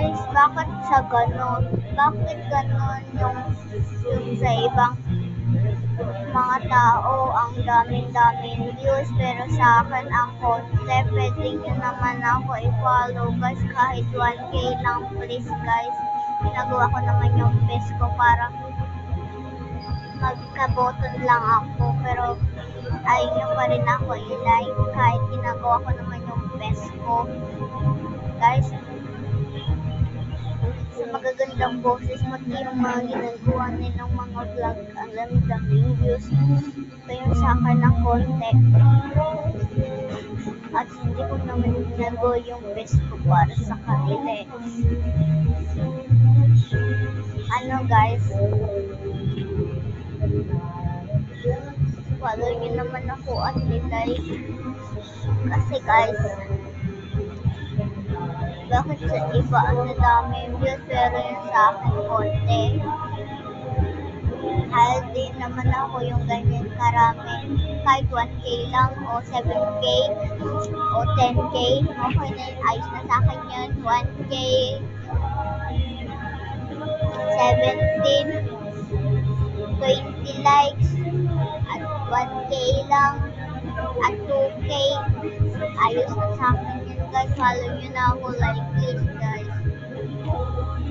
guys, bakit sa ganon? Bakit ganon yung sa ibang mga tao ang daming-daming views pero sa akin ang konti. Pwede nyo naman ako i-follow guys kahit 1k lang please guys. Ginagawa ko naman yung best ko para magkaboton lang ako pero ayaw nyo pa rin ako i-like kahit ginagawa ko naman yung best ko. Guys, sa magagandang boses, pati yung mga ginagawa nilang mga vlog, ang daming views. Ito yung sa akin ng konti. At hindi ko naman ginagawa yung best ko para sa kanila eh. Ano guys, follow nyo naman ako at like. Kasi guys, bakit sa iba ang dami views pero yung sa akin konti? Kahit din naman ako yung ganyan karami. Kahit 1k lang o 7k o 10k, okay na yun. Ayos na sa akin yun. 1k, 17, 20 likes, at 1k lang, at 2k. Ayos na sa akin yun guys. Follow nyo na ako, like please guys.